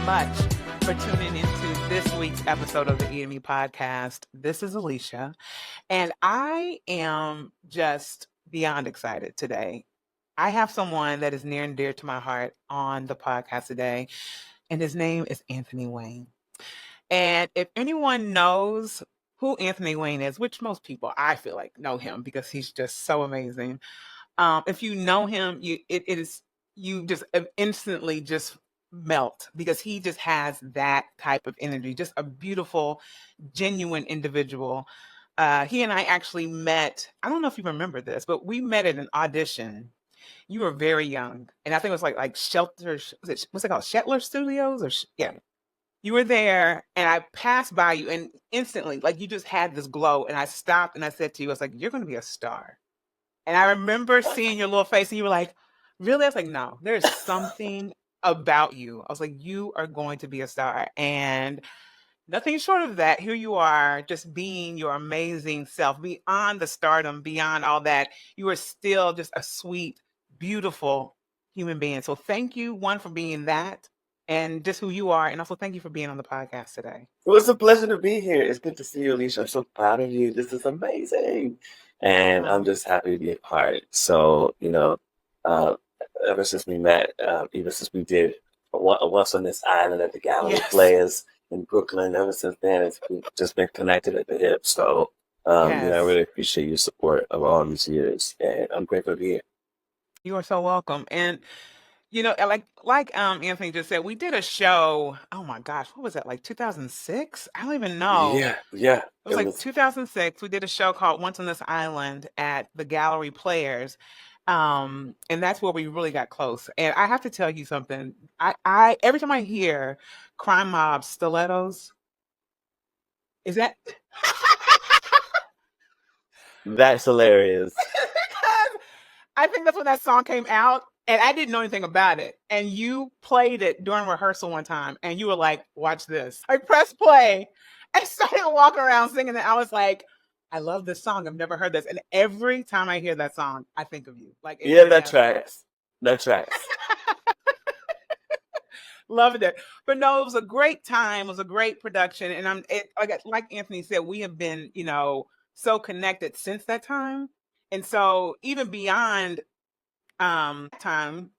much for tuning into this week's episode of the EME podcast. This is Alicia, and I am just beyond excited today. I have someone that is near and dear to my heart on the podcast today, and his name is Anthony Wayne. And if anyone knows who Anthony Wayne is, which most people I feel like know him because he's just so amazing. If you know him, you just instantly just melt because he just has that type of energy, just a beautiful, genuine individual. He and I actually met, I don't know if you remember this, but we met at an audition. You were very young, and I think it was like Shelter, what's it called? Shetler Studios yeah. You were there, and I passed by you, and instantly, like, you just had this glow, and I stopped and I said to you, I was like, you're going to be a star. And I remember seeing your little face, and you were like, really? I was like, no, there's something about you. I was like, you are going to be a star. And nothing short of that, here you are, just being your amazing self, beyond the stardom, beyond all that. You are still just a sweet, beautiful human being. So thank you, one, for being that and just who you are. And also thank you for being on the podcast today. Well, it's a pleasure to be here. It's good to see you, Alicia. I'm so proud of you. This is amazing. And I'm just happy to be a part. So, uh, ever since we met, even since we did Once on This Island at the Gallery Yes. Players in Brooklyn, ever since then, it's just been connected at the hip. So, I Yes. really appreciate your support of all these years. And I'm grateful to be here. You are so welcome. And like Anthony just said, we did a show. Oh my gosh, what was that? Like 2006? I don't even know. Yeah. It was like 2006. We did a show called Once on This Island at the Gallery Players. And that's where we really got close. And I have to tell you something. I every time I hear Crime Mob Stilettos, is that That's hilarious. I think that's when that song came out, and I didn't know anything about it. And you played it during rehearsal one time, and you were like, watch this. I pressed play and started walking around singing it. I was like, I love this song. I've never heard this. And every time I hear that song, I think of you. Like, Yeah, that tracks. That tracks. Loved it. But no, it was a great time. It was a great production. And like Anthony said, we have been, so connected since that time. And so even beyond time,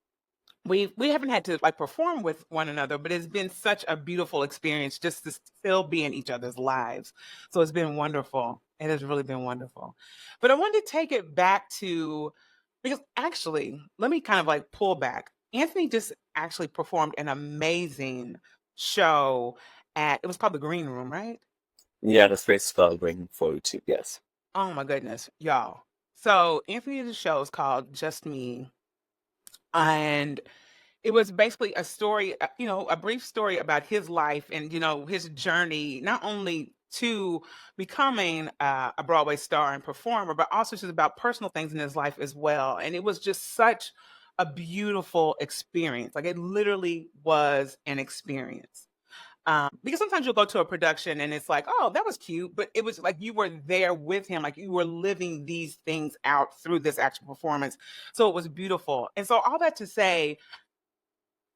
we haven't had to like perform with one another, but it's been such a beautiful experience just to still be in each other's lives. So it's been wonderful. It has really been wonderful. But I wanted to take it back to, because actually, let me kind of like pull back. Anthony just actually performed an amazing show it was called The Green Room, right? Yeah, the space is called Green 42, yes. Oh my goodness, y'all. So Anthony's show is called Just Me. And it was basically a story, a brief story about his life and, his journey, not only to becoming a Broadway star and performer, but also just about personal things in his life as well. And it was just such a beautiful experience. Like, it literally was an experience. Because sometimes you'll go to a production and it's like, oh, that was cute. But it was like you were there with him, like you were living these things out through this actual performance. So it was beautiful. And so all that to say,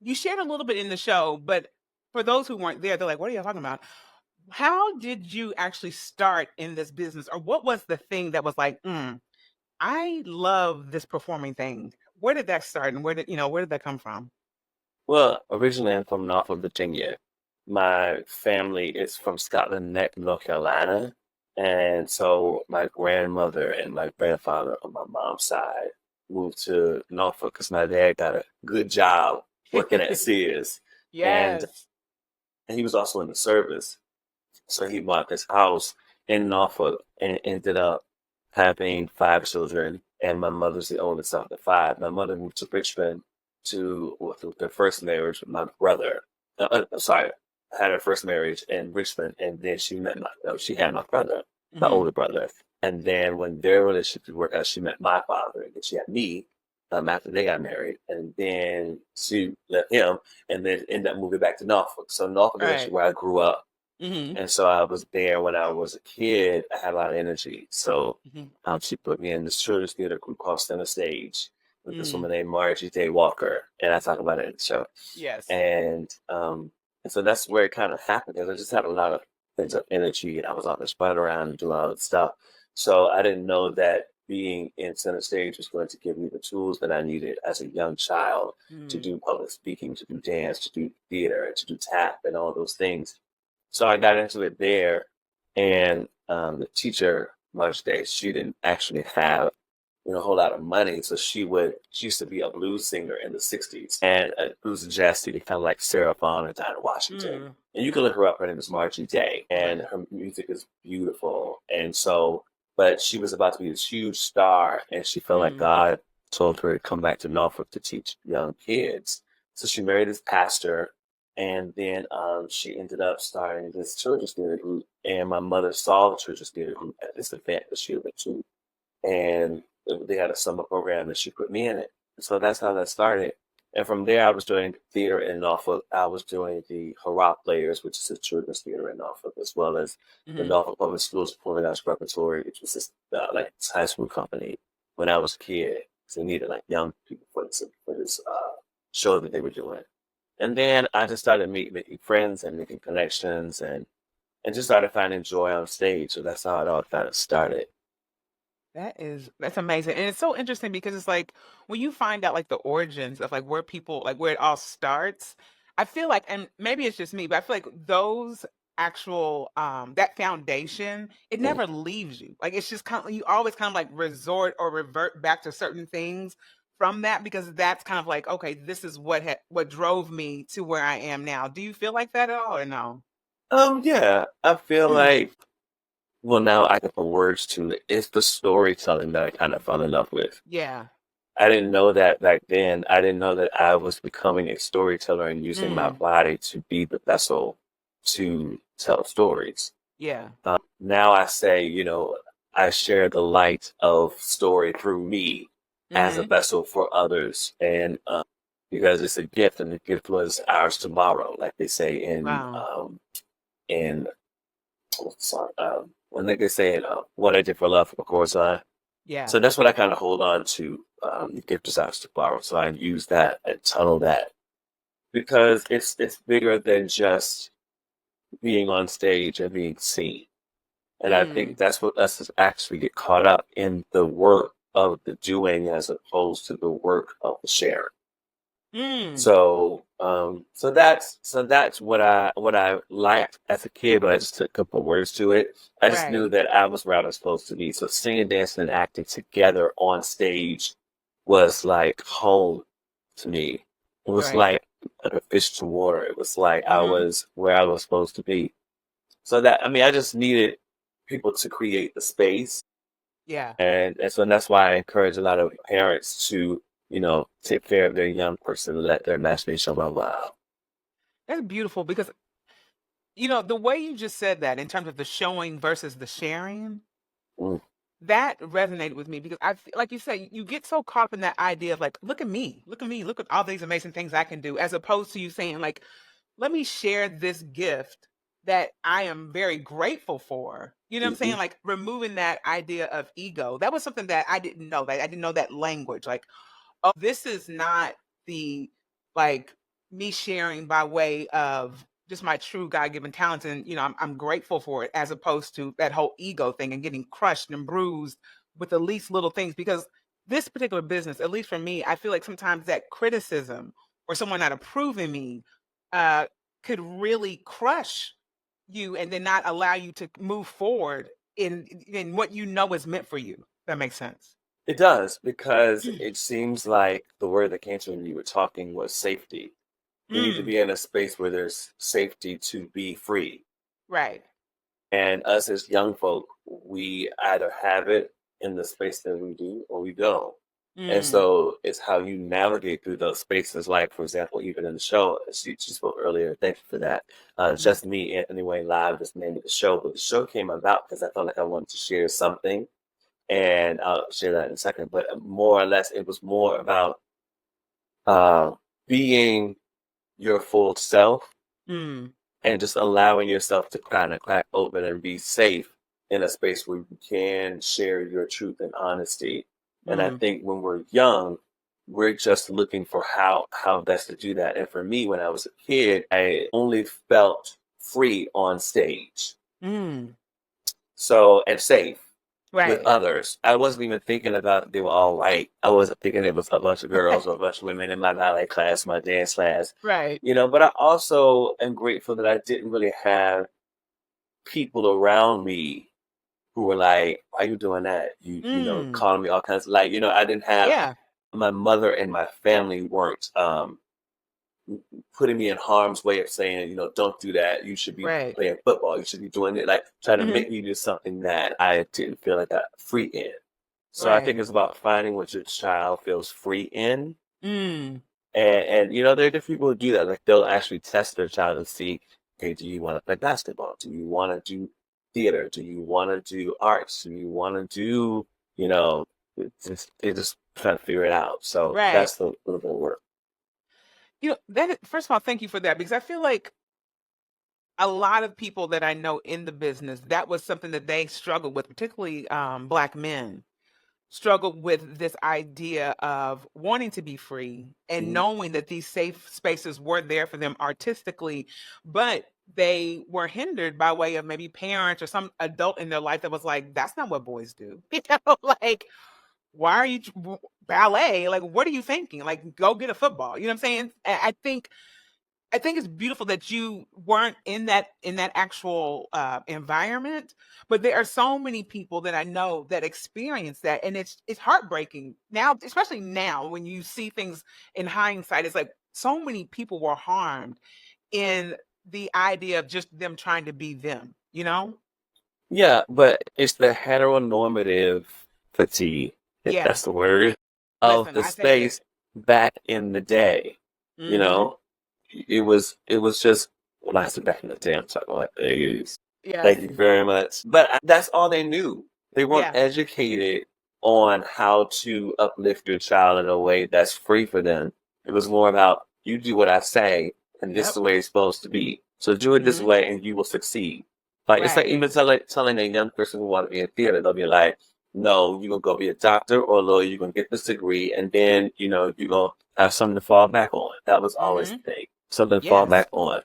you shared a little bit in the show, but for those who weren't there, they're like, what are you talking about? How did you actually start in this business? Or what was the thing that was like, I love this performing thing? Where did that start? And where did that come from? Well, originally I'm from Norfolk, Virginia. My family is from Scotland Neck, North Carolina. And so my grandmother and my grandfather on my mom's side moved to Norfolk because my dad got a good job working at Sears. Yes. And he was also in the service. So he bought this house in Norfolk and ended up having 5 children. And my mother's the oldest of the 5. My mother moved to Richmond with their first marriage with my brother. Had her first marriage in Richmond, and then she had my brother, my older brother. And then when their relationship worked out, she met my father, and then she had me after they got married. And then she left him, and then ended up moving back to Norfolk. So Norfolk is actually where I grew up. And so I was there when I was a kid. I had a lot of energy. So she put me in this children's theater group called Center Stage with this woman named Margie Day Walker. And I talk about it in the show. Yes. And And so that's where it kind of happened. Because I just had a lot of things of energy, and I was always running around and doing all that stuff. So I didn't know that being in center stage was going to give me the tools that I needed as a young child to Mm. do public speaking, to do dance, to do theater, to do tap, and all those things. So I got into it there, and the teacher, Mother's Day, she didn't actually have a whole lot of money, so she used to be a blues singer in the '60s and a blues and jazz student, kind of like Sarah Vaughan and Dinah Washington. Mm. And you can look her up. Her name is Margie Day, and Right. her music is beautiful. And so, but she was about to be this huge star, and she felt like Mm. God told her to come back to Norfolk to teach young kids. So she married this pastor, and then she ended up starting this children's theater group. And my mother saw the children's theater group at this event that she went to, and they had a summer program, and she put me in it. So that's how that started. And from there, I was doing theater in Norfolk. I was doing the Hurrah Players, which is a children's theater in Norfolk, as well as the Hmm. Norfolk Public Schools Performing Arts Repertory, which was this like high school company when I was a kid. So they needed like young people for this show that they were doing. And then I just started making friends and making connections, and just started finding joy on stage. So that's how it all kind of started. That's amazing. And it's so interesting because it's like when you find out like the origins of like where people like where it all starts, I feel like, and maybe it's just me, but I feel like those actual that foundation, it Mm. never leaves you. Like it's just kind of you always kind of like resort or revert back to certain things from that because that's kind of like, okay, this is what drove me to where I am now. Do you feel like that at all or no? Yeah, I feel Mm. like, well, now I can put words to it. It's the storytelling that I kind of fell in love with. Yeah. I didn't know that back then. I didn't know that I was becoming a storyteller and using my Mm. body to be the vessel to tell stories. Yeah. Now I say, I share the light of story through me as a Hmm. vessel for others. And because it's a gift, and the gift was ours tomorrow, like they say Wow. in sorry, when they say it, what I did for love, of course. Yeah. So that's what I kind of hold on to. The gift is ours to borrow. So I use that and tunnel that because it's bigger than just being on stage and being seen. And I think Mm. that's what us actually get caught up in the work of the doing as opposed to the work of the sharing. Mm. So that's what I liked as a kid, but I just took a couple words to it. I just knew Right. that I was where I was supposed to be. So singing, dancing, and acting together on stage was like home to me. It was Right. like a fish to water. It was like I Mhm. was where I was supposed to be. So that, I mean, I just needed people to create the space, Yeah. and so that's why I encourage a lot of parents to, take care of their young person and let their imagination run wild. That's beautiful because, the way you just said that in terms of the showing versus the sharing, Mm, that resonated with me because I feel like you say you get so caught up in that idea of like, look at me, look at me, look at all these amazing things I can do, as opposed to you saying like, let me share this gift that I am very grateful for. You know what I'm mhm, saying? Like removing that idea of ego. That was something that I didn't know. That I didn't know that language. Like, oh, this is not the like me sharing by way of just my true God-given talents, and I'm grateful for it, as opposed to that whole ego thing and getting crushed and bruised with the least little things. Because this particular business, at least for me, I feel like sometimes that criticism or someone not approving me uh, could really crush you, and then not allow you to move forward in what you know is meant for you. That makes sense. it does, because it seems like the word that came to me when you were talking was safety. We need to Mm, be in a space where there's safety to be free. right. And us as young folk, we either have it in the space that we do or we don't. And Mm, so it's how you navigate through those spaces. Like, for example, even in the show, as she spoke earlier, thank you for that. mhm. Just Me, Anthony Wayne Live is the name of the show. But the show came about because I felt like I wanted to share something. And I'll share that in a second. But more or less, it was more about uh, being your full self Mm, and just allowing yourself to kind of crack open and be safe in a space where you can share your truth and honesty. And I mm, think when we're young, we're just looking for how best to do that. And for me, when I was a kid, I only felt free on stage. Mm. So, and safe with Right. others. I wasn't even thinking about they were all white. I wasn't thinking it was a bunch of girls or a bunch of women in my ballet class, my dance class, Right. but I also am grateful that I didn't really have people around me who were like, why you doing that? Mm. Calling me all kinds of I didn't have Yeah. my mother and my family weren't putting me in harm's way of saying, don't do that. You should be Right. playing football. You should be doing it. Like trying to Hmm. make me do something that I didn't feel like I free in. So I Right. think it's about finding what your child feels free in. Mm. And there are different people who do that. Like they'll actually test their child and see, okay, do you want to play basketball? Do you want to do theater? Do you want to do arts? Do you want to do, they just try to figure it out. So Right. that's the little bit of work. First of all, thank you for that because I feel like a lot of people that I know in the business, that was something that they struggled with, particularly Black men struggled with this idea of wanting to be free and Mhm. knowing that these safe spaces were there for them artistically, but they were hindered by way of maybe parents or some adult in their life that was like, that's not what boys do. Like, why are you ballet? Like, what are you thinking? Like, go get a football. You know what I'm saying? I think it's beautiful that you weren't in that actual environment, but there are so many people that I know that experience that, and it's heartbreaking now, especially now when you see things in hindsight. It's like so many people were harmed in the idea of just them trying to be them. You know? Yeah, but it's the heteronormative fatigue, if Yeah. that's the word, of Listen, the I take it. space back in the day. You Hmm. know, it was just well, I said back in the day. I'm talking like the 80s. Yes. Thank you very much. But that's all they knew. They weren't Yeah. educated on how to uplift your child in a way that's free for them. It was more about you do what I say, and this is Yep. the way it's supposed to be. So do it this Hmm. way, and you will succeed. Like it's like Right. even telling a young person who want to be in theater, they'll be like, "No, you're gonna go be a doctor or a lawyer. You're gonna get this degree, and then you're gonna have something to fall back on." That was always Hmm. the thing, something to fall Yes. back on.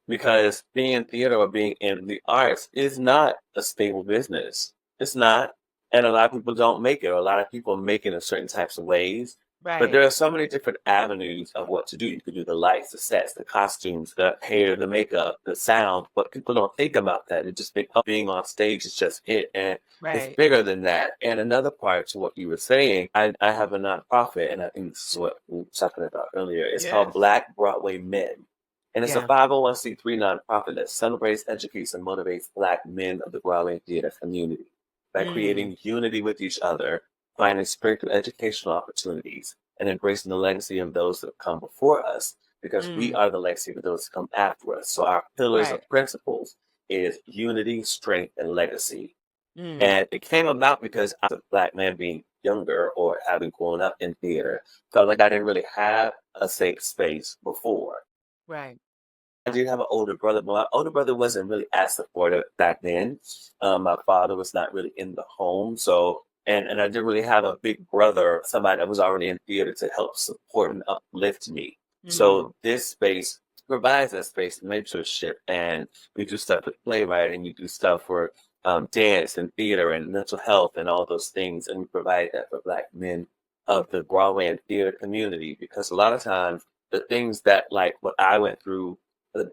Because being in theater or being in the arts is not a stable business. It's not, and a lot of people don't make it. Or a lot of people make it in certain types of ways. But Right. there are so many different avenues of what to do. You could do the lights, the sets, the costumes, the hair, the makeup, the sound. But people don't think about that. They just think, oh, being on stage is just it. And it's Right. bigger than that. And another part to what you were saying, I have a nonprofit, and I think this is what we were talking about earlier. It's called Yes. Black Broadway Men. And it's a Yeah. 501c3 nonprofit that celebrates, educates, and motivates Black men of the Broadway theater community by Mm. creating unity with each other, finding spiritual educational opportunities, and embracing the legacy of those that have come before us, because we Mm. are the legacy of those that come after us. So our pillars Right. of principles is unity, strength, and legacy. Mm. And it came about because I was a Black man being younger or having grown up in theater, felt like I didn't really have a safe space before. Right. I did have an older brother, but my older brother wasn't really as supportive back then. My father was not really in the home, so and I didn't really have a big brother, somebody that was already in theater to help support and uplift me. Mm. So this space provides that space of mentorship, and we do stuff with playwright, and you do stuff for dance and theater and mental health and all those things, and we provide that for Black men of the Broadway and theater community because a lot of times the things that like what I went through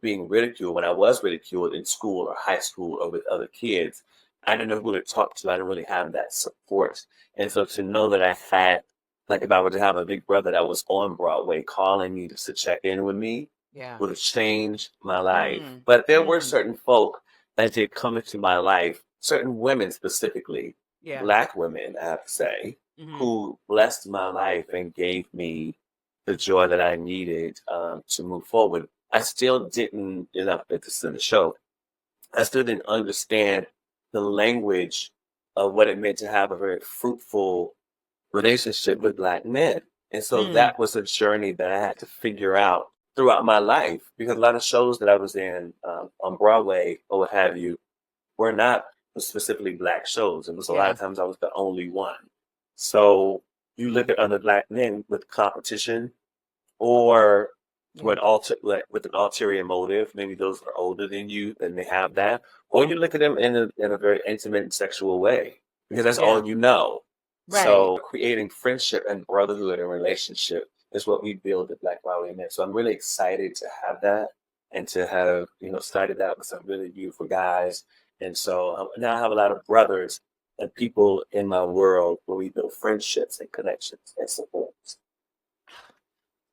being ridiculed when I was ridiculed in school or high school or with other kids. I didn't know who to talk to. I didn't really have that support. And so to know that I had, like if I were to have a big brother that was on Broadway calling me just to check in with me Yeah. would have changed my life. Mm. But there were Mm. certain folk that did come into my life, certain women specifically, Yeah. Black women, I have to say, Mhm. who blessed my life and gave me the joy that I needed to move forward. I still didn't, this is in the show, I still didn't understand the language of what it meant to have a very fruitful relationship with Black men. And so Mm. that was a journey that I had to figure out throughout my life because a lot of shows that I was in on Broadway or what have you were not specifically Black shows. It was a lot Yeah. of times I was the only one. So you look at other black men with competition or Yeah. with an ulterior motive. Maybe those are older than you and they have that, or you look at them in a very intimate and sexual way because that's Yeah. all you know. Right. So creating friendship and brotherhood and relationship is what we build at Black Power Men. So I'm really excited to have that and to have started that with some really beautiful guys. And so now I have a lot of brothers and people in my world where we build friendships and connections and support.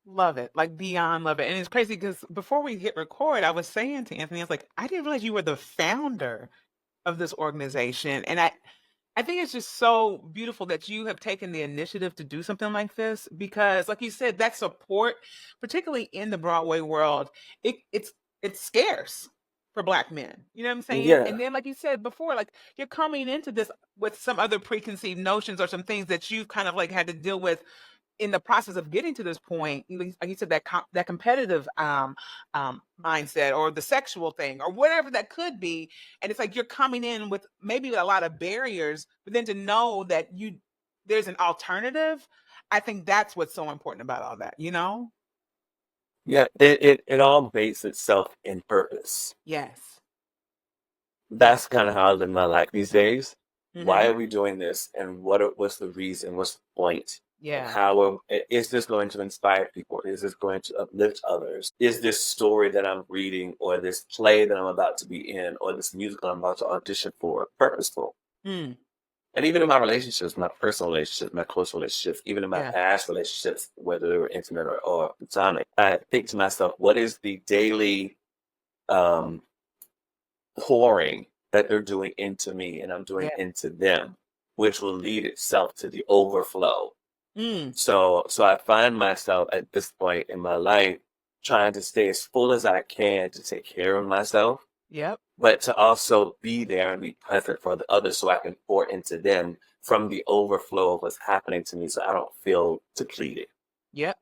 Love it, like beyond love it. And it's crazy because before we hit record, I was saying to Anthony, I was like, I didn't realize you were the founder of this organization. And I think it's just so beautiful that you have taken the initiative to do something like this because, like you said, that support, particularly in the Broadway world, it's scarce for Black men. You know what I'm saying? Yeah. And then, like you said before, like you're coming into this with some other preconceived notions or some things that you've kind of like had to deal with in the process of getting to this point, like you said, that competitive mindset or the sexual thing or whatever that could be, and it's like you're coming in with maybe a lot of barriers, but then to know that there's an alternative, I think that's what's so important about all that, you know? Yeah, it all bases itself in purpose. Yes. That's kind of how I live my life these days. Why Mm-hmm. are we doing this? And what's the reason? What's the point? And Yeah. is this going to inspire people? Is this going to uplift others? Is this story that I'm reading or this play that I'm about to be in or this musical I'm about to audition for purposeful? Mm. And even in my relationships, my personal relationships, my close relationships, even in my Yeah. past relationships, whether they were intimate or platonic, I think to myself, what is the daily um, pouring that they're doing into me and I'm doing Yeah. into them, which will lead itself to the overflow. Mm. So I find myself at this point in my life trying to stay as full as I can to take care of myself, Yep. but to also be there and be present for the others so I can pour into them from the overflow of what's happening to me so I don't feel depleted. Yep.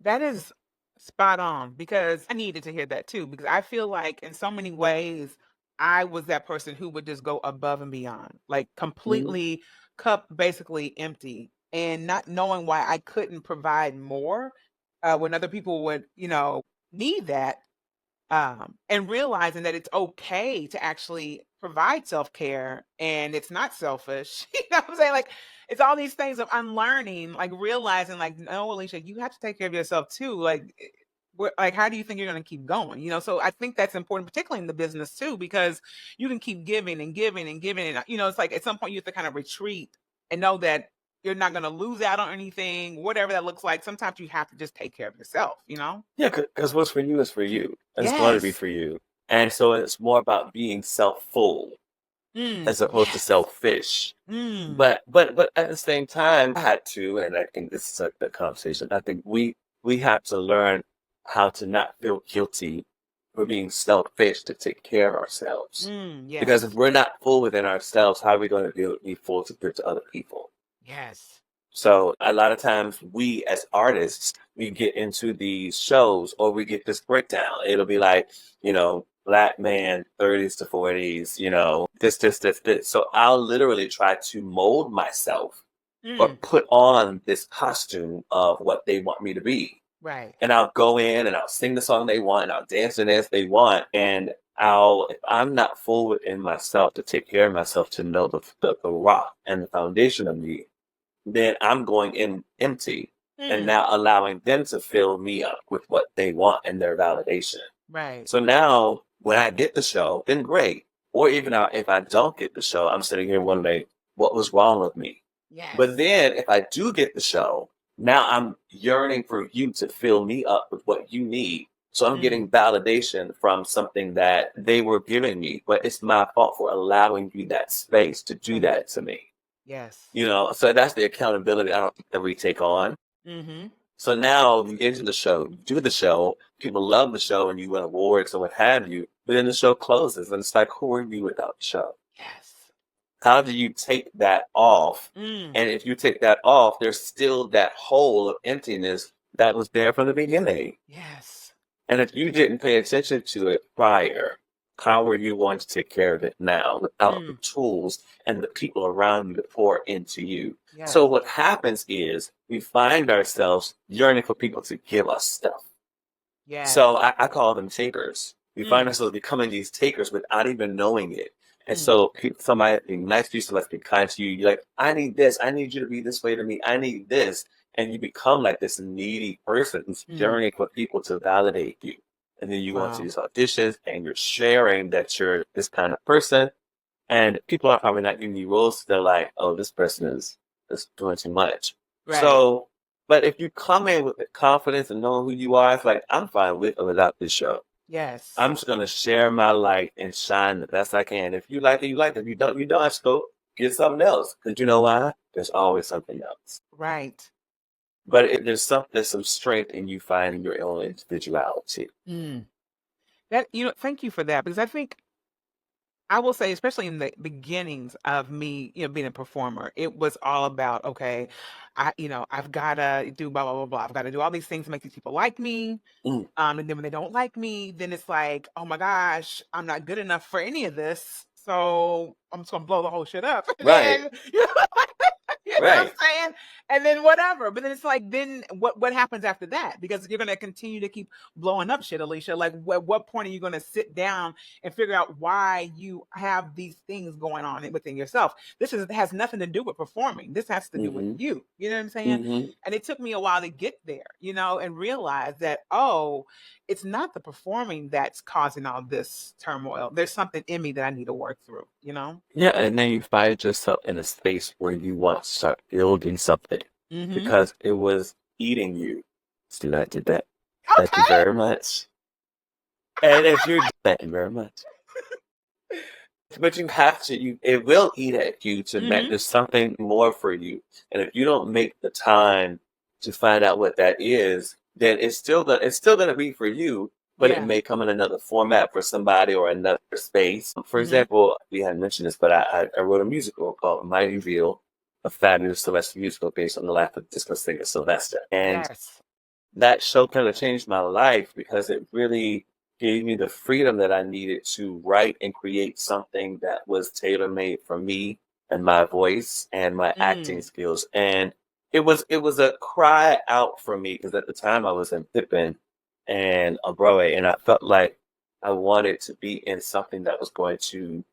That is spot on because I needed to hear that too. Because I feel like in so many ways, I was that person who would just go above and beyond, like Mhm. completely cup basically empty and not knowing why I couldn't provide more when other people would, need that. And realizing that it's okay to actually provide self-care and it's not selfish. You know what I'm saying? Like it's all these things of unlearning, like realizing like, no, Alicia, you have to take care of yourself too. Like like how do you think you're going to keep going? So I think that's important, particularly in the business too, because you can keep giving and giving and giving. And it's like at some point you have to kind of retreat and know that you're not going to lose out on anything, whatever that looks like. Sometimes you have to just take care of yourself. Yeah, because what's for you is for you. It's going to be Yes. for you. And so it's more about being self-full as opposed to Yes. selfish. Mm. But at the same time, I had to, and I think this is the conversation. I think we have to learn how to not feel guilty for being selfish to take care of ourselves. Because if Yes. we're not full within ourselves, how are we going to be full to give to other people? Yes. So a lot of times we as artists, we get into these shows or we get this breakdown. It'll be like, Black man, 30s to 40s, this. So I'll literally try to mold myself or Mm. put on this costume of what they want me to be. Right. And I'll go in and I'll sing the song they want and I'll dance and dance they want. And if I'm not full within myself to take care of myself, to know the rock and the foundation of me, then I'm going in empty and Mm. now allowing them to fill me up with what they want and their validation. Right. So now when I get the show, then great. Or even if I don't get the show, I'm sitting here wondering what was wrong with me. But Yes. then if I do get the show, now I'm yearning for you to fill me up with what you need. So I'm Mm. getting validation from something that they were giving me, but it's my fault for allowing you that space to do Space. that to me. Yes. So that's the accountability I don't think that we take on. Mm-hmm. So now you get into the show, you do the show, people love the show and you win awards or what have you, but then the show closes and it's like, who are you without the show? Yes. How do you take that off? Mm. And if you take that off, there's still that hole of emptiness that was there from the beginning. Yes. And if you didn't pay attention to it prior, how are you going to take care of it now without the Mm. tools and the people around you to pour into you? Yes. So what happens is we find ourselves yearning for people to give us stuff. Yes. So I call them takers. We find Mm. ourselves becoming these takers without even knowing it. And Mm. so somebody being nice to you, somebody be kind to you, you're like, I need this. I need you to be this way to me. I need this. And you become like this needy person who's Mm. yearning for people to validate you. And then you go into Wow. these auditions and you're sharing that you're this kind of person. And people are probably not giving you roles. They're like, oh, this person is doing too much. Right. So, but if you come in with the confidence and knowing who you are, it's like, I'm fine with or without this show. Yes. I'm just going to share my light and shine the best I can. If you like it, you like it. If you don't have to go get something else. Because you know why? There's always something else. Right. But there's some strength in you finding your own individuality. Mm. That, thank you for that, because I think I will say, especially in the beginnings of me, being a performer, it was all about, okay, I've got to do blah, blah, blah, blah. I've got to do all these things to make these people like me. Mm. And then when they don't like me, then it's like, oh my gosh, I'm not good enough for any of this. So I'm just going to blow the whole shit up. Right. And, you know what I'm Right. saying? And then whatever. But then it's like, then what happens after that? Because you're going to continue to keep blowing up shit, Alicia. Like, what point are you going to sit down and figure out why you have these things going on within yourself? This has nothing to do with performing. This has to do with Mhm. you. You know what I'm saying? Mhm. And it took me a while to get there, and realize that, oh, it's not the performing that's causing all this turmoil. There's something in me that I need to work through, Yeah, and then you find yourself in a space where you want to start building something Mm-hmm. because it was eating you. See, I did that. Thank you Okay. very much. And if you thank you very much. But you have to, it will eat at you to make Mm-hmm. there's something more for you. And if you don't make the time to find out what that is, then it's still gonna be for you, but it Yeah. may come in another format for somebody or another space. For Mhm. example, we hadn't mentioned this, but I wrote a musical called Mighty Real, a fabulous Sylvester musical based on the life of disco singer Sylvester. And Yes. that show kind of changed my life because it really gave me the freedom that I needed to write and create something that was tailor made for me and my voice and my acting Mm. skills. And it was a cry out for me because at the time I was in Pippin and on Broadway, and I felt like I wanted to be in something that was going to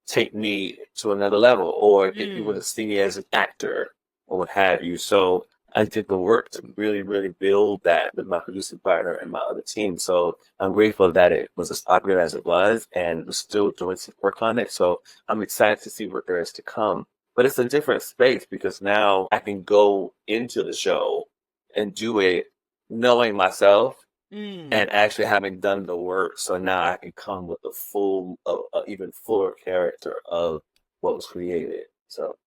take me to another level or get people to see me as an actor or what have you. So I did the work to really, really build that with my producing partner and my other team. So I'm grateful that it was as popular as it was and we're still doing some work on it. So I'm excited to see what there is to come. But it's a different space because now I can go into the show and do it knowing myself Mm. and actually having done the work. So now I can come with the full, even fuller character of what was created. So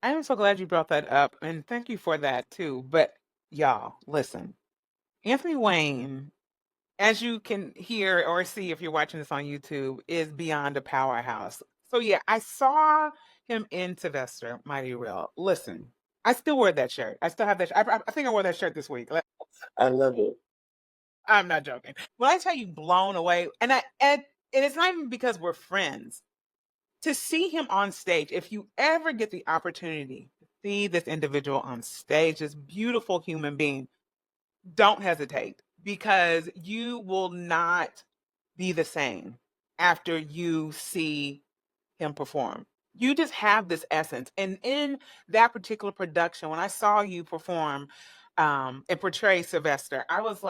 I am so glad you brought that up, and thank you for that too. But y'all, listen, Anthony Wayne, as you can hear or see if you're watching this on YouTube, is beyond a powerhouse. So yeah, I saw him in Sylvester, Mighty Real. Listen, I still wear that shirt. I still have that. I think I wore that shirt this week. I love it. I'm not joking. When I tell you blown away, and it's not even because we're friends. To see him on stage, if you ever get the opportunity to see this individual on stage, this beautiful human being, don't hesitate because you will not be the same after you see him perform. You just have this essence. And in that particular production, when I saw you perform and portray Sylvester, I was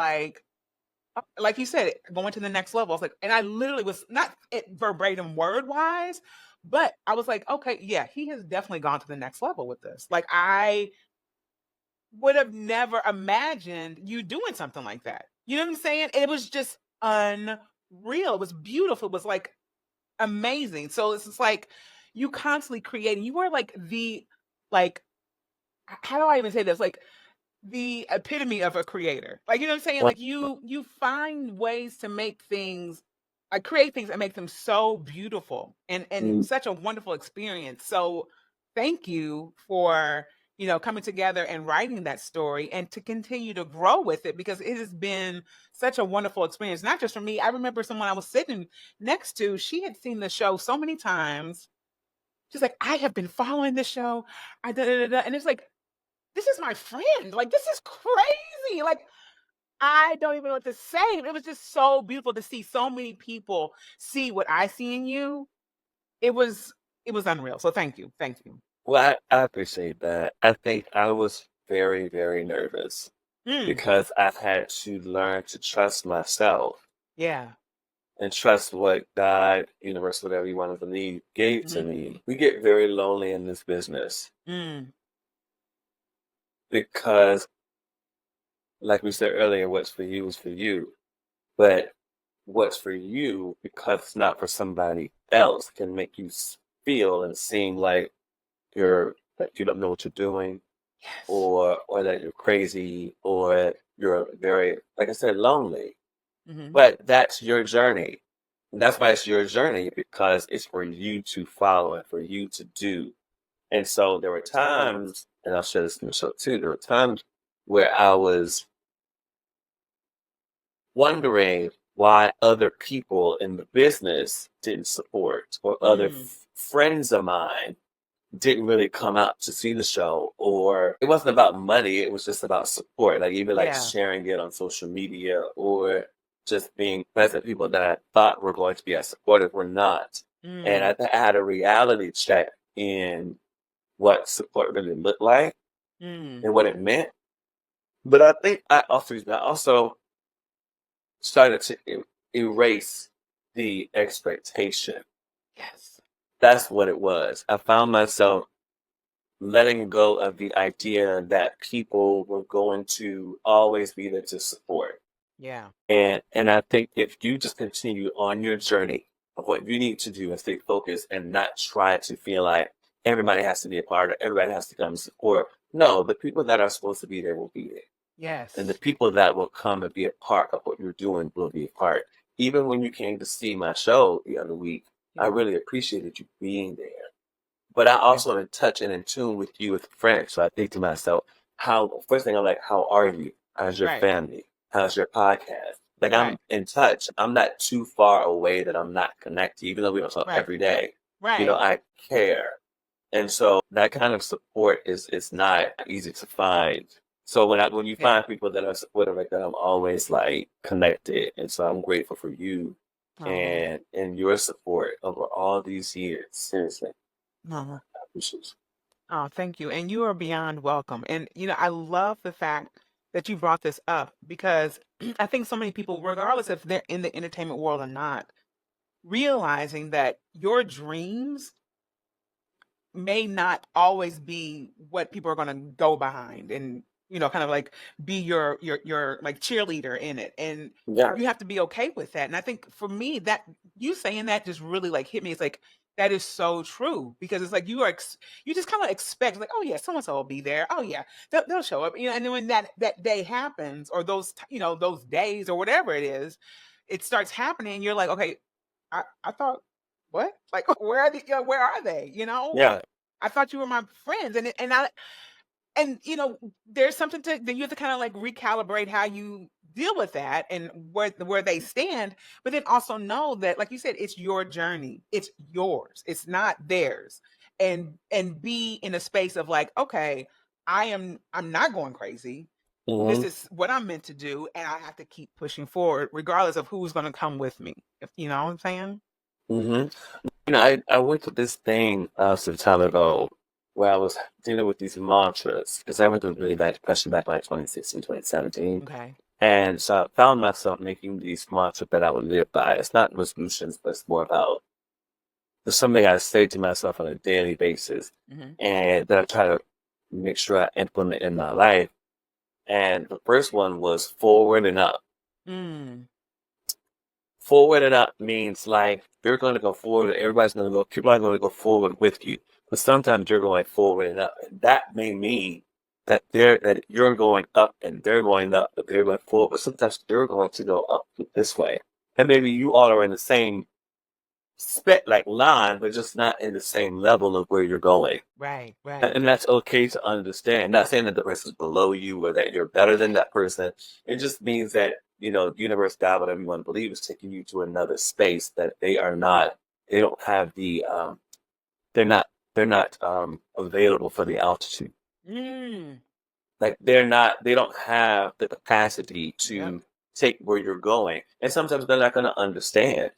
like you said, going to the next level. I was like, and I literally was not it verbatim word wise, but I was like, okay, yeah, he has definitely gone to the next level with this. Like I would have never imagined you doing something like that. You know what I'm saying? It was just unreal. It was beautiful. It was like amazing. So it's just like you constantly creating. You are like like how do I even say this? Like the epitome of a creator. Like, you know what I'm saying? Well, Like you find ways to make things create things and make them so beautiful and mm, such a wonderful experience. So thank you for coming together and writing that story and to continue to grow with it because it has been such a wonderful experience, not just for me. I remember someone I was sitting next to, she had seen the show so many times. She's like, I have been following this show. I da, da, da, da. And it's like, this is my friend. Like, this is crazy. Like, I don't even know what to say. It was just so beautiful to see so many people see what I see in you. It was unreal. So thank you. Thank you. Well, I appreciate that. I think I was very, very nervous Mm, because I've had to learn to trust myself yeah. and trust what God, universe, whatever you want to believe, gave to Mhm. me. We get very lonely in this business Mm, because, like we said earlier, what's for you is for you. But what's for you, because it's not for somebody else, can make you feel and seem like that you don't know what you're doing, yes. or that you're crazy, or you're very, like I said, lonely. Mhm. But that's your journey. That's why it's your journey, because it's for you to follow and for you to do. And so there were times, and I'll share this in the show too, there were times where I was wondering why other people in the business didn't support, or other Mm, friends of mine didn't really come out to see the show, or it wasn't about money, it was just about support, like even like yeah. sharing it on social media, or just being present. People that I thought were going to be as supportive were not. And Mm, I had a reality check in what support really looked like mm, and what it meant. But I think I also started to erase the expectation. yes. That's what it was. I found myself letting go of the idea that people were going to always be there to support. Yeah. And I think if you just continue on your journey of what you need to do and stay focused and not try to feel like everybody has to be a part or everybody has to come and support. No, the people that are supposed to be there will be there. And the Yes. people that will come and be a part of what you're doing will be a part. Even when you came to see my show the other week, I Yeah. really appreciated you being there. But I Yeah. also am in touch and in tune with you as a friend. So I think to myself, first thing I'm like, how are you? How's your Right. family? How's your podcast? Like Right. I'm in touch. I'm not too far away that I'm not connected, even though we don't talk Right. every day. Right. I care. And so that kind of support is not easy to find. So when you Yeah. find people that are supportive like that, I'm always like connected. And so I'm grateful for you Oh. and your support over all these years. Seriously. Oh. I appreciate you. Oh, thank you. And you are beyond welcome. And I love the fact that you brought this up because I think so many people, regardless if they're in the entertainment world or not, realizing that your dreams may not always be what people are going to go behind and kind of like be your like cheerleader in it, and Yeah. you have to be okay with that. And I think for me, that you saying that just really like hit me. It's like that is so true because it's like you just kind of expect like, oh yeah, so and so will be there, oh yeah, they'll show up, and then when that day happens, or those days or whatever it is, it starts happening, you're like, okay, I thought, what, like, where are they, Yeah. I thought you were my friends, and there's something to then you have to kind of like recalibrate how you deal with that and where they stand, but then also know that, like you said, it's your journey, it's yours, it's not theirs, and be in a space of like, okay, I'm not going crazy. This hmm is what I'm meant to do, and I have to keep pushing forward, regardless of who's going to come with me. If you know what I'm saying? hmm I went to this thing some time ago where I was dealing with these mantras because I went through a really bad depression back in like 2016, 2017. Okay. And so I found myself making these mantras that I would live by. It's not resolutions, but it's more about it's something I say to myself on a daily basis Hmm. and that I try to make sure I implement in my life. And the first one was forward and up. Mm. Forward and up means like you're going to go forward, everybody's going to go, people are going to go forward with you. But sometimes you're going forward and up. And that may mean that you're going up and they're going up, but they're going forward. But sometimes they're going to go up this way. And maybe you all are in the same like line, but just not in the same level of where you're going. Right, right. And that's okay to understand. Not saying that the person's below you or that you're better than that person. It just means that, universe, God, whatever you want to believe, is taking you to another space that they don't have they're not, available for the altitude. Mm. Like they don't have the capacity Yep. to take where you're going. And sometimes they're not going to understand.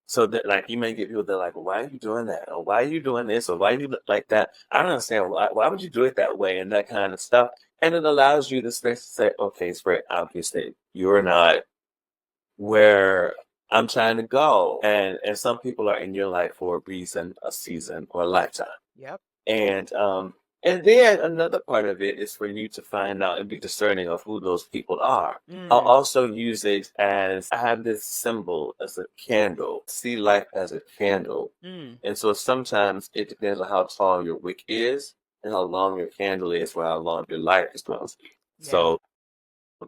So that, like, you may get people that are like, why are you doing that? Or why are you doing this? Or why do you look like that? I don't understand. Why would you do it that way? And that kind of stuff. And it allows you the space to say, okay, it's very obvious that you're not where I'm trying to go. And some people are in your life for a reason, a season, or a lifetime. Yep. And then another part of it is for you to find out and be discerning of who those people are. I'll Mm. also use it as I have this symbol as a candle. See life as a candle. Mm. And so sometimes it depends on how tall your wick is and how long your candle is for how long your life is going to be. Yeah. So,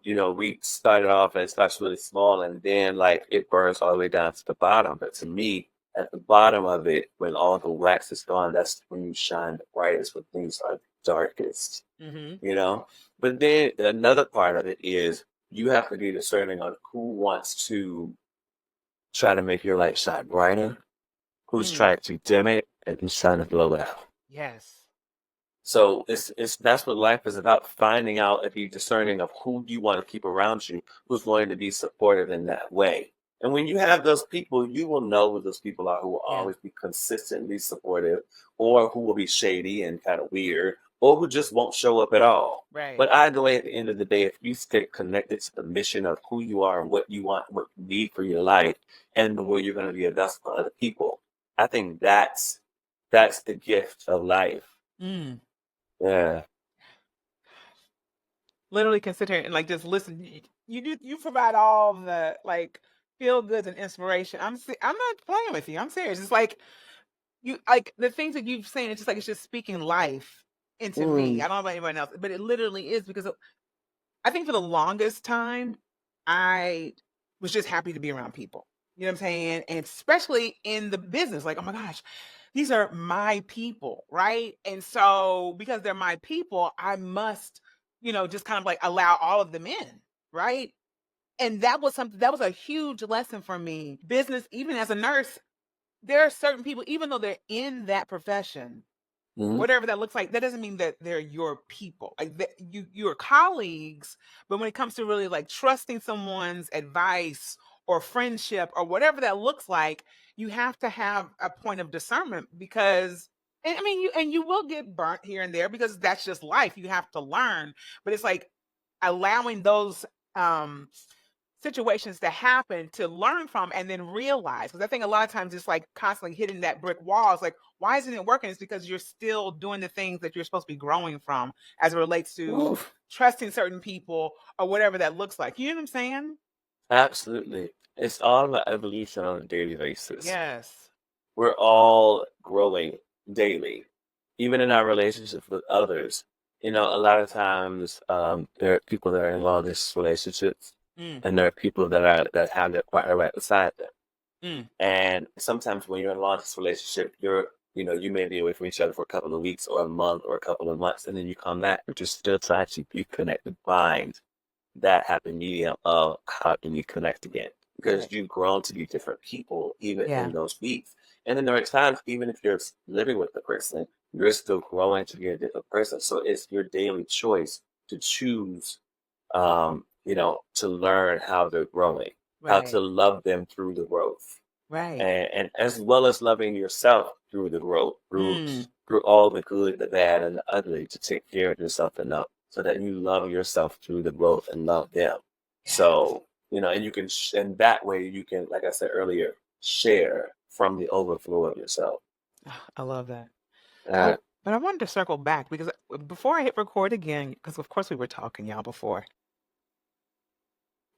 we started off and it starts really small and then like it burns all the way down to the bottom. But to me, at the bottom of it, when all the wax is gone, that's when you shine the brightest, when things are darkest, Mm-hmm. But then another part of it is you have to be discerning on who wants to try to make your light shine brighter, who's Mm. trying to dim it, and who's trying to blow it out. Yes. So it's that's what life is about, finding out and be discerning of who you want to keep around you, who's going to be supportive in that way. And when you have those people, you will know who those people are who will Yeah. always be consistently supportive or who will be shady and kind of weird or who just won't show up at all. Right. But either way, at the end of the day, if you stay connected to the mission of who you are and what you want, what you need for your life, and where you're going to be a vessel for other people, I think that's the gift of life. Mm. Yeah. Literally can sit here and like just listen. You provide all the like feel goods and inspiration. I'm not playing with you. I'm serious. It's like you like the things that you've saying. It's just like it's just speaking life into me. I don't know about anyone else, but it literally is because I think for the longest time I was just happy to be around people. You know what I'm saying? And especially in the business, like, oh my gosh, these are my people, right? And so because they're my people, I must, just kind of like allow all of them in, right? And that was a huge lesson for me. Business, even as a nurse, there are certain people, even though they're in that profession, Mhm. whatever that looks like, that doesn't mean that they're your people. Like you're colleagues, but when it comes to really like trusting someone's advice or friendship or whatever that looks like, you have to have a point of discernment because and I mean you will get burnt here and there because that's just life. You have to learn. But it's like allowing those um situations to happen to learn from and then realize because I think a lot of times it's like constantly hitting that brick wall. It's like, why isn't it working? It's because you're still doing the things that you're supposed to be growing from as it relates to Oof. trusting certain people or whatever that looks like. You know what I'm saying? Absolutely. It's all about evolution on a daily basis. Yes. We're all growing daily, even in our relationships with others. A lot of times there are people that are in long distance relationships, Mm, and there are people that have their partner right beside them. mm, And sometimes when you're in a long distance relationship, you may be away from each other for a couple of weeks or a month or a couple of months, and then you come back, but you're still trying to be connected, find that happy medium of how can you connect again because right. you've grown to be different people even Yeah. in those weeks. And then there are times, even if you're living with the person, you're still growing to be a different person. So it's your daily choice to choose, to learn how they're growing, how Right. to love them through the growth, Right. and as well as loving yourself through the growth, through Mm. through all the good, the bad, and the ugly, to take care of yourself enough so that you love yourself through the growth and love them. Yes. So and you can, and that way you can, like I said earlier, share from the overflow of yourself. I love that. Uh, But I wanted to circle back because before I hit record again, because of course we were talking y'all before.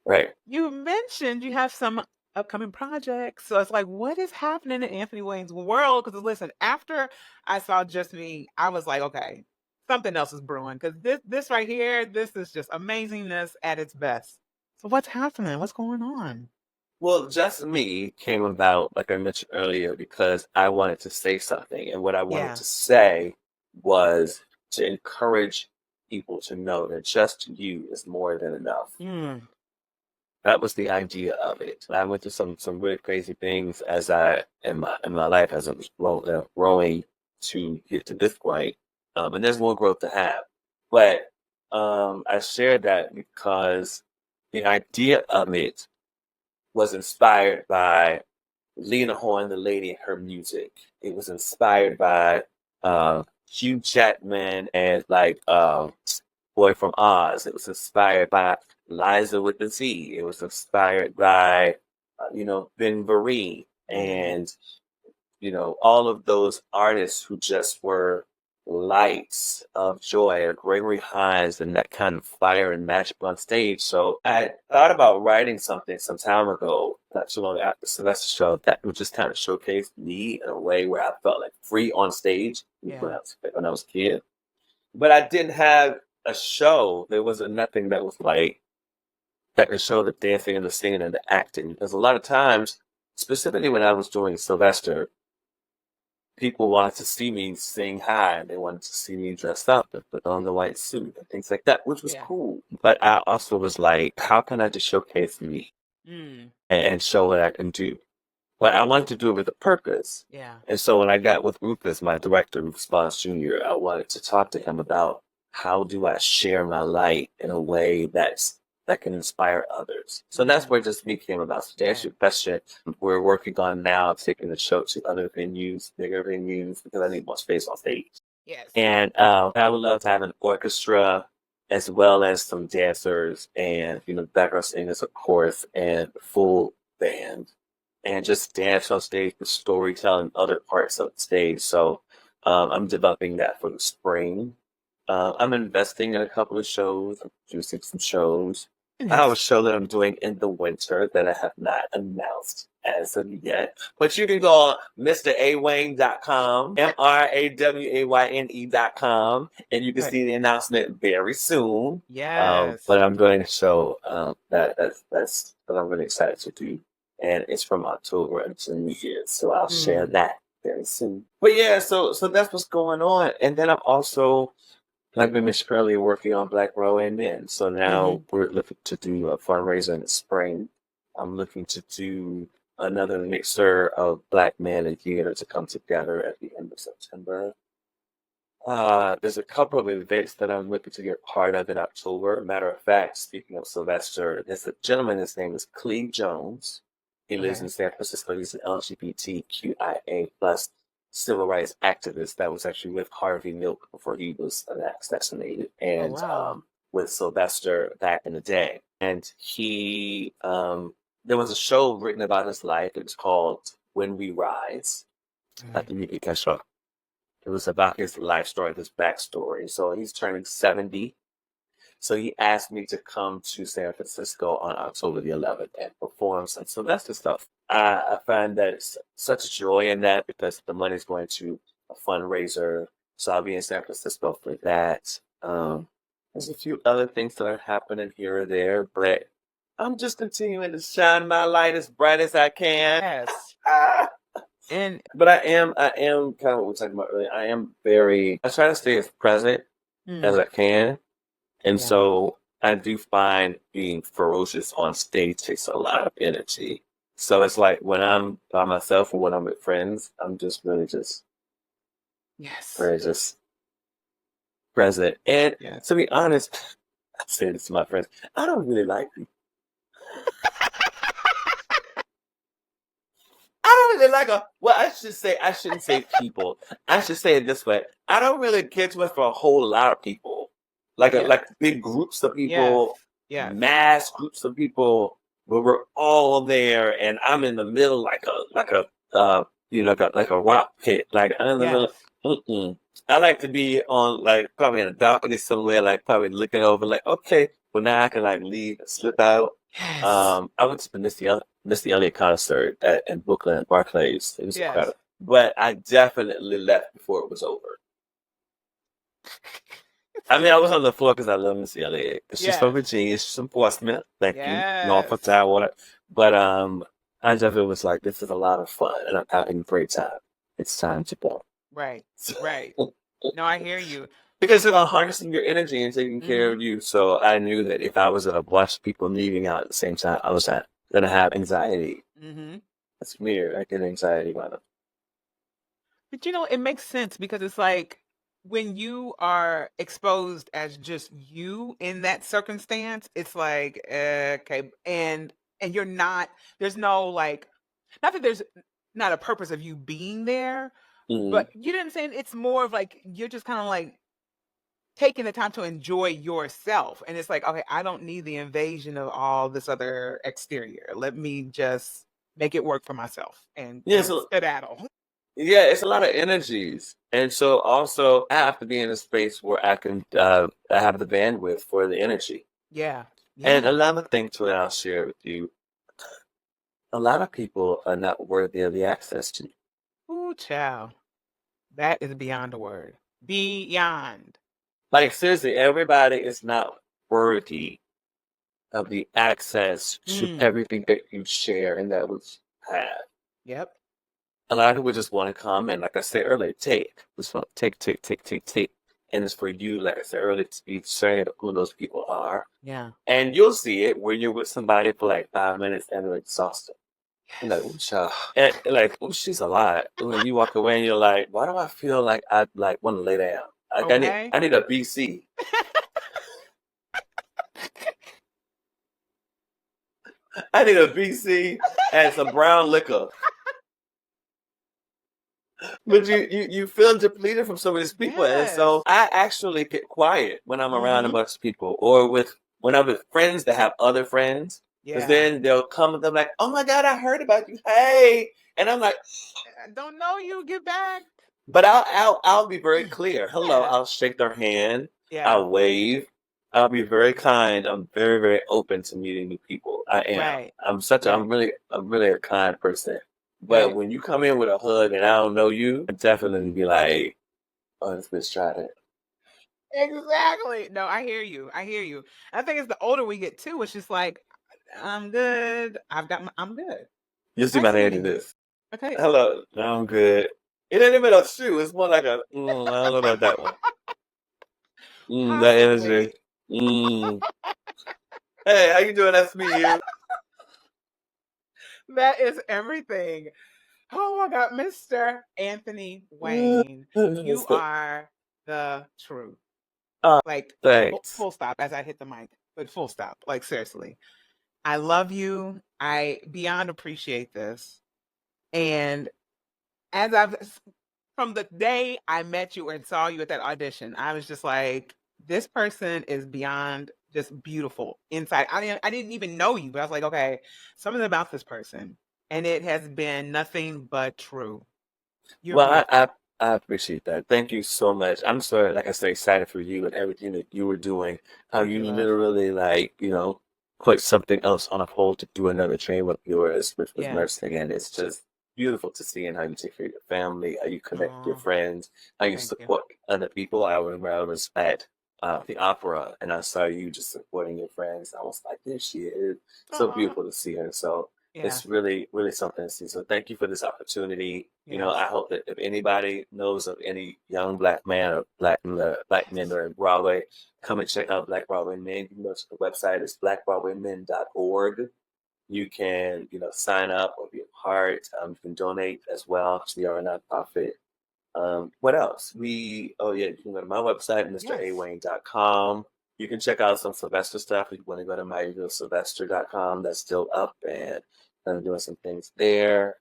right. You mentioned you have some upcoming projects. So it's like, what is happening in Anthony Wayne's world? Because listen, after I saw Just Me, I was like, okay, something else is brewing. Because this right here, this is just amazingness at its best. So what's happening? What's going on? Well, Just Me came about, like I mentioned earlier, because I wanted to say something. And what I wanted Yeah. to say was to encourage people to know that just you is more than enough. Mm. That was the idea of it. I went through some really crazy things as I in my life as I was growing to get to this point. And there's more growth to have. But I shared that because the idea of it was inspired by Lena Horne, the lady, and her music. It was inspired by Hugh Jackman and like Boy from Oz. It was inspired by Liza with the Z. It was inspired by Ben Vereen Mm. and all of those artists who just were lights of joy, and Gregory Hines, and that kind of fire and magic on stage. So I thought about writing something some time ago, not too long after the Sylvester show, that would just kind of showcase me in a way where I felt like free on stage Yeah. when I was a kid. But I didn't have a show. There wasn't nothing that was like that could show the dancing and the singing and the acting. Because a lot of times, specifically when I was doing Sylvester, people wanted to see me sing high. They wanted to see me dressed up and put on the white suit and things like that, which was Yeah. cool. But I also was like, how can I just showcase me Mm. and show what I can do? But I wanted to do it with a purpose. Yeah. And so when I got with Rufus, my director, Rufus Bonds Jr., I wanted to talk to him about how do I share my light in a way that can inspire others. So that's Yeah. where Just Me came about. So to answer Yeah. your question, we're working on now taking the show to other venues, bigger venues, because I need more space on stage. Yes. And I would love to have an orchestra as well as some dancers and background singers, of course, and full band, and just dance on stage with storytelling other parts of the stage. So I'm developing that for the spring. I'm investing in a couple of shows. I'm producing some shows. I have a Yes. show that I'm doing in the winter that I have not announced as of yet. But you can go on MrAWayne.com, MrAWAYNE.com, and you can Right. see the announcement very soon. Yes. But I'm doing a show that's what I'm really excited to do. And it's from October until New Year's. So I'll share Mm. that very soon. But yeah, so that's what's going on. And then I'm also, like we mentioned earlier, working on Black Rowan Men. So now Mhm. we're looking to do a fundraiser in the spring. I'm looking to do another mixer of Black men and theater to come together at the end of September. There's a couple of events that I'm looking to get part of in October. Matter of fact, speaking of Sylvester, there's a gentleman, his name is Cleve Jones. He lives in Okay. San Francisco. He's an LGBTQIA plus civil rights activist that was actually with Harvey Milk before he was assassinated, Oh and wow. with Sylvester back in the day. And he, there was a show written about his life. It was called When We Rise. I Right. think you can catch up. It was about his life story, his backstory. So he's turning 70. So he asked me to come to San Francisco on October the 11th and perform some Sylvester stuff. I find that it's such joy in that because the money's going to a fundraiser. So I'll be in San Francisco for that. There's a few other things that are happening here or there, but I'm just continuing to shine my light as bright as I can. Yes. And But I am kind of what we were talking about earlier. I try to stay as present as mm, I can. And yeah. so I do find being ferocious on stage takes a lot of energy. So it's like when I'm by myself or when I'm with friends, I'm just really just Yes. very just present. And Yes. to be honest, I say this to my friends, I don't really like people. I don't really like I shouldn't say people. I should say it this way. I don't really care too much for a whole lot of people. Yeah. Like big groups of Yes. people, Yes. mass groups of people where we're all there and I'm in the middle like a rock pit. Like I'm in the middle. Yes. Mm-mm. I like to be on like probably in a balcony somewhere, like probably looking over like, okay, well now I can like leave and slip out. Yes. I went to the Missy Elliott concert in Brooklyn at Barclays. It was Yes. incredible. But I definitely left before it was over. I mean, I was on the floor because I love Missy Elliott. She's from Yes. Virginia. She's from Portsmouth. Thank you. Norfolk Yes. Tower. But I definitely was like, this is a lot of fun, and I'm having a great time. It's time to go. Right. Right. No, I hear you. Because it's about harnessing your energy and taking care Mm-hmm. of you. So I knew that if I was a bunch of people meeting out at the same time, I was gonna have anxiety. Mm-hmm. That's weird. I get anxiety by them. But it makes sense because it's like when you are exposed as just you in that circumstance, it's like, okay, and you're not, there's no like, not that there's not a purpose of you being there, Hmm. but you know what I'm saying? It's more of like you're just kind of like taking the time to enjoy yourself. And it's like, okay, I don't need the invasion of all this other exterior. Let me just make it work for myself Yeah, and so skedaddle. yeah, it's a lot of energies. And so also I have to be in a space where I have the bandwidth for the energy. Yeah. And Yeah. another thing too that I'll share with you, a lot of people are not worthy of the access to you. Ooh, child. That is beyond a word. Beyond. Like seriously, everybody is not worthy of the access to Mm. everything that you share and that was have. Yep. A lot of people just want to come and, like I said earlier, take. Just want to take. And it's for you, like I said earlier, to be sharing who those people are. Yeah. And you'll see it when you're with somebody for like 5 minutes and they're exhausted. You're like, ooh, child. And like, ooh, she's a lot. When you walk away and you're like, why do I feel like I like want to lay down? Like Okay. I need a BC. I need a BC and some brown liquor. But you feel depleted from some of these people, and Yes. so I actually get quiet when I'm around a Mm-hmm. bunch of people, or when I'm with friends that have other friends, because Yeah. then they'll come and they're like, "Oh my God, I heard about you, hey!" And I'm like, I don't know you. Get back. but I'll be very clear. Hello, Yeah. I'll shake their hand, Yeah. I'll wave, I'll be very kind. I'm very very open to meeting new people. I am. Right. I'm Right. really a kind person. But Right. when you come in with a hug and I don't know you, I definitely be like, oh, this bitch tried it. Exactly. No, I hear you. I hear you. I think it's the older we get too, it's just like, I'm good. I'm good. You see my Nice hand meeting in you. this. Okay. Hello, no, I'm good. It ain't even a shoe. It's more like I don't know about that one. That energy. Possibly. Mm. Hey, how you doing? That's me, you. That is everything. Oh my God, Mr. Anthony Wayne, you are the truth. Oh, Like, thanks. full stop as I hit the mic, but full stop. Like, seriously. I love you. I beyond appreciate this. And as from the day I met you and saw you at that audition, I was just like, this person is beyond just beautiful inside. I didn't even know you, but I was like, okay, something about this person. And it has been nothing but true. You're Well, beautiful. I appreciate that. Thank you so much. I'm so, like I say, excited for you and everything that you were doing. How Thank you you, love. literally, like, put something else on a hold to do another train with yours, which was Yeah. nursing. And it's just beautiful to see and how you take care of your family, how you connect with your Oh, friends, how you thank you. support other people. I remember I was at the opera and I saw you just supporting your friends. I was like, there she is. So Oh, beautiful to see her. So yeah. it's really, really something to see. So thank you for this opportunity. Yes. I hope that if anybody knows of any young black man or black men that are in Broadway, come and check out Black Broadway Men. You can go to the website. It's blackbroadwaymen.org. You can, sign up or be a part. You can donate as well because we are a nonprofit. What else? You can go to my website, Yes. mrAwayne.com. You can check out some Sylvester stuff if you want to go to mygirlsylvester.com. That's still up and I'm doing some things there.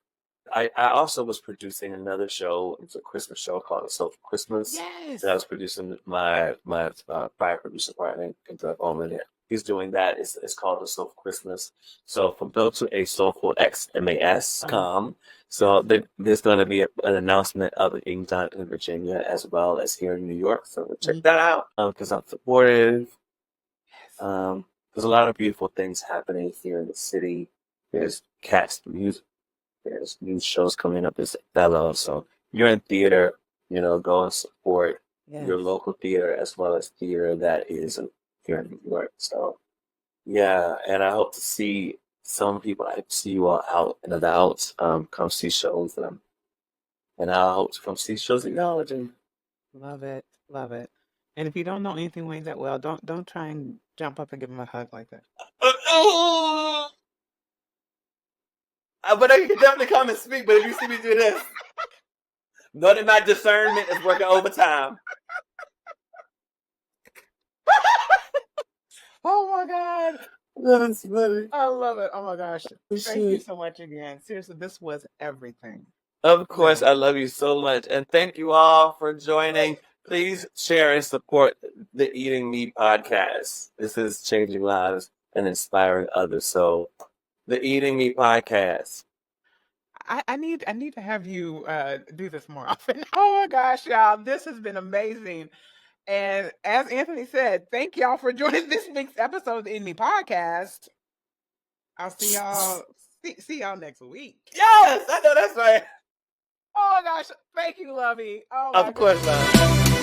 I also was producing another show. It's a Christmas show called Soul for Christmas that I Yes. was producing with my prior producer partner, Kendra Bowman. He's doing that. It's called The Soul for Christmas. So from built to a soulful XMAS.com. So there's going to be an announcement of it being done in Virginia as well as here in New York. So check that out because I'm supportive. Yes. There's a lot of beautiful things happening here in the city. There's cast music. There's new shows coming up this Othello. So you're in theater, go and support your Yes. local theater as well as theater that is here in New York. So yeah, and I hope to see some people I see you all out and about, come see shows and I hope to come see shows acknowledging. Love it. Love it. And if you don't know anything Wayne that well, don't try and jump up and give him a hug like that. But you can definitely come and speak, but if you see me do this, know that my discernment is working overtime. Oh my God. That's funny. I love it. Oh my gosh. Thank you Appreciate. so much again. Seriously, this was everything. Of course, Really. I love you so much. And thank you all for joining. Please share and support the Eating Me podcast. This is changing lives and inspiring others. So, the Eating Me podcast. I need to have you do this more often. Oh my gosh, y'all. This has been amazing. And as Anthony said, thank y'all for joining this week's episode of the Eating Me podcast. I'll see y'all see y'all next week. Yes, I know that's right. Oh my gosh. Thank you, Lovey. Oh my Of course, love.